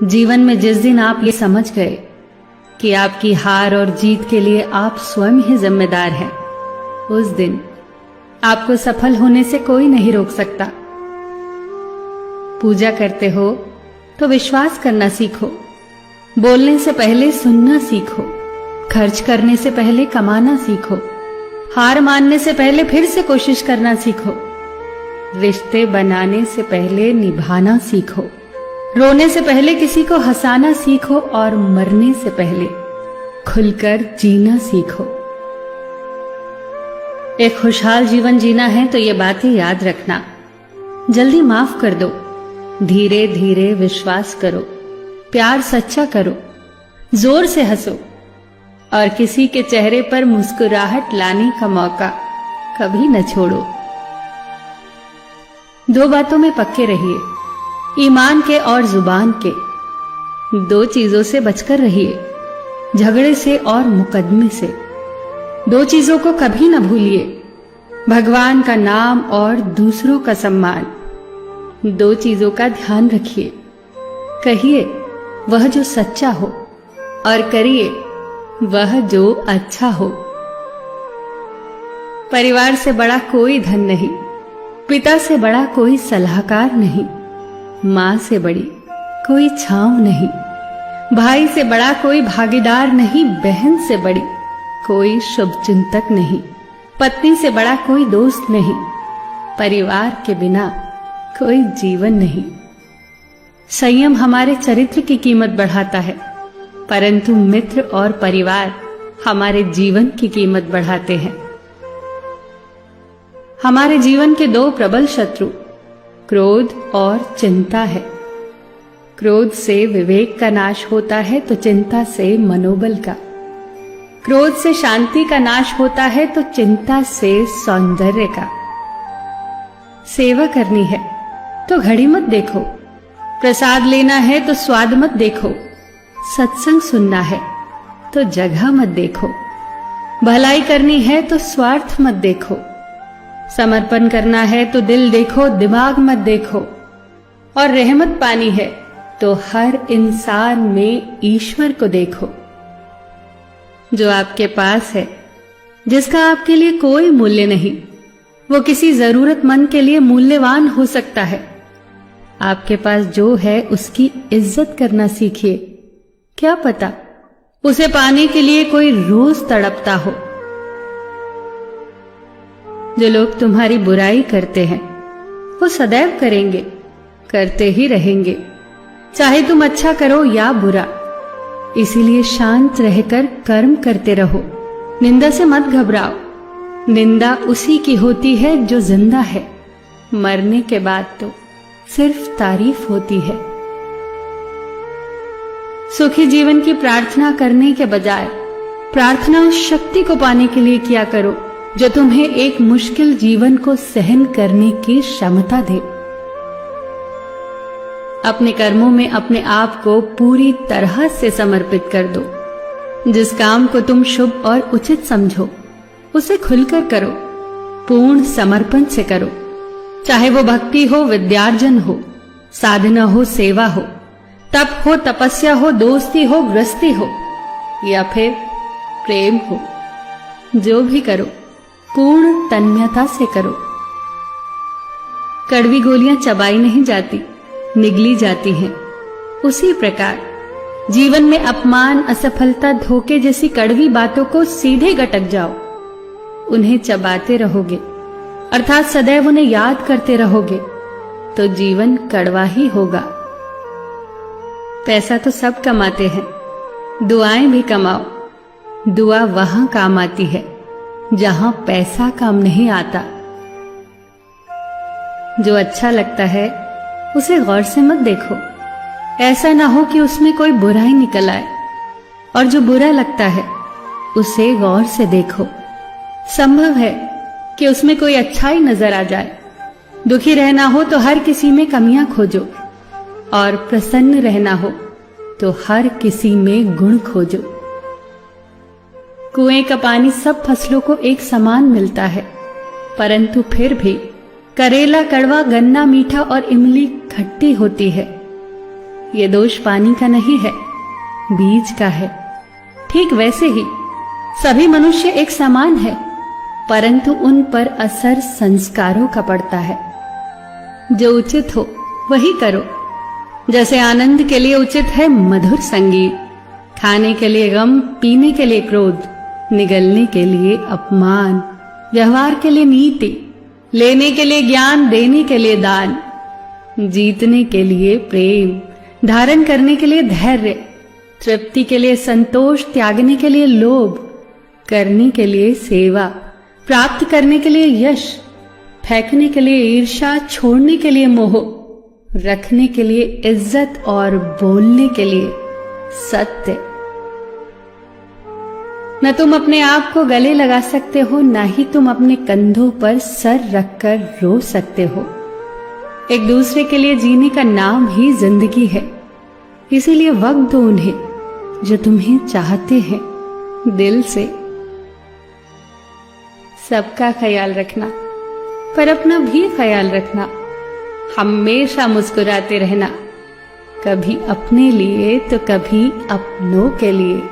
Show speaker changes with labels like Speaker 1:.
Speaker 1: जीवन में जिस दिन आप ये समझ गए कि आपकी हार और जीत के लिए आप स्वयं ही जिम्मेदार हैं, उस दिन आपको सफल होने से कोई नहीं रोक सकता। पूजा करते हो तो विश्वास करना सीखो, बोलने से पहले सुनना सीखो, खर्च करने से पहले कमाना सीखो, हार मानने से पहले फिर से कोशिश करना सीखो, रिश्ते बनाने से पहले निभाना सीखो, रोने से पहले किसी को हंसाना सीखो और मरने से पहले खुलकर जीना सीखो। एक खुशहाल जीवन जीना है तो ये बातें याद रखना। जल्दी माफ कर दो, धीरे धीरे विश्वास करो, प्यार सच्चा करो, जोर से हंसो और किसी के चेहरे पर मुस्कुराहट लाने का मौका कभी न छोड़ो। दो बातों में पक्के रहिए, ईमान के और जुबान के। दो चीजों से बचकर रहिए, झगड़े से और मुकदमे से। दो चीजों को कभी न भूलिए, भगवान का नाम और दूसरों का सम्मान। दो चीजों का ध्यान रखिए, कहिए वह जो सच्चा हो और करिए वह जो अच्छा हो। परिवार से बड़ा कोई धन नहीं, पिता से बड़ा कोई सलाहकार नहीं, मां से बड़ी कोई छांव नहीं, भाई से बड़ा कोई भागीदार नहीं, बहन से बड़ी कोई शुभचिंतक नहीं, पत्नी से बड़ा कोई दोस्त नहीं, परिवार के बिना कोई जीवन नहीं। संयम हमारे चरित्र की कीमत बढ़ाता है, परंतु मित्र और परिवार हमारे जीवन की कीमत बढ़ाते हैं। हमारे जीवन के दो प्रबल शत्रु क्रोध और चिंता है। क्रोध से विवेक का नाश होता है तो चिंता से मनोबल का। क्रोध से शांति का नाश होता है तो चिंता से सौंदर्य का। सेवा करनी है तो घड़ी मत देखो, प्रसाद लेना है तो स्वाद मत देखो, सत्संग सुनना है तो जगह मत देखो, भलाई करनी है तो स्वार्थ मत देखो, समर्पण करना है तो दिल देखो, दिमाग मत देखो, और रहमत पानी है तो हर इंसान में ईश्वर को देखो। जो आपके पास है, जिसका आपके लिए कोई मूल्य नहीं, वो किसी जरूरतमंद के लिए मूल्यवान हो सकता है। आपके पास जो है उसकी इज्जत करना सीखिए, क्या पता उसे पाने के लिए कोई रोज तड़पता हो। जो लोग तुम्हारी बुराई करते हैं वो सदैव करेंगे, करते ही रहेंगे, चाहे तुम अच्छा करो या बुरा। इसीलिए शांत रहकर कर्म करते रहो, निंदा से मत घबराओ। निंदा उसी की होती है जो जिंदा है, मरने के बाद तो सिर्फ तारीफ होती है। सुखी जीवन की प्रार्थना करने के बजाय प्रार्थना उस शक्ति को पाने के लिए किया करो जो तुम्हें एक मुश्किल जीवन को सहन करने की क्षमता दे। अपने कर्मों में अपने आप को पूरी तरह से समर्पित कर दो। जिस काम को तुम शुभ और उचित समझो उसे खुलकर करो, पूर्ण समर्पण से करो। चाहे वो भक्ति हो, विद्यार्जन हो, साधना हो, सेवा हो, तप हो, तपस्या हो, दोस्ती हो, गृहस्थी हो या फिर प्रेम हो, जो भी करो पूर्ण तन्मयता से करो। कड़वी गोलियां चबाई नहीं जाती, निगली जाती हैं। उसी प्रकार जीवन में अपमान, असफलता, धोखे जैसी कड़वी बातों को सीधे गटक जाओ। उन्हें चबाते रहोगे, अर्थात सदैव उन्हें याद करते रहोगे, तो जीवन कड़वा ही होगा। पैसा तो सब कमाते हैं, दुआएं भी कमाओ। दुआ वहां काम आती है जहां पैसा काम नहीं आता। जो अच्छा लगता है उसे गौर से मत देखो, ऐसा ना हो कि उसमें कोई बुराई निकल आए, और जो बुरा लगता है उसे गौर से देखो। संभव है कि उसमें कोई अच्छाई नजर आ जाए। दुखी रहना हो तो हर किसी में कमियां खोजो, और प्रसन्न रहना हो तो हर किसी में गुण खोजो। कुएं का पानी सब फसलों को एक समान मिलता है, परंतु फिर भी करेला कड़वा, गन्ना मीठा और इमली खट्टी होती है। ये दोष पानी का नहीं है, बीज का है। ठीक वैसे ही सभी मनुष्य एक समान है, परंतु उन पर असर संस्कारों का पड़ता है। जो उचित हो वही करो। जैसे आनंद के लिए उचित है मधुर संगीत, खाने के लिए गम, पीने के लिए क्रोध, निगलने के लिए अपमान, व्यवहार के लिए नीति, लेने के लिए ज्ञान, देने के लिए दान, जीतने के लिए प्रेम, धारण करने के लिए धैर्य, तृप्ति के लिए संतोष, त्यागने के लिए लोभ, करने के लिए सेवा, प्राप्त करने के लिए यश, फेंकने के लिए ईर्ष्या, छोड़ने के लिए मोह, रखने के लिए इज्जत और बोलने के लिए सत्य। न तुम अपने आप को गले लगा सकते हो, न ही तुम अपने कंधों पर सर रखकर रो सकते हो। एक दूसरे के लिए जीने का नाम ही जिंदगी है। इसीलिए वक्त दो उन्हें जो तुम्हें चाहते हैं दिल से। सबका ख्याल रखना, पर अपना भी ख्याल रखना। हमेशा मुस्कुराते रहना, कभी अपने लिए तो कभी अपनों के लिए।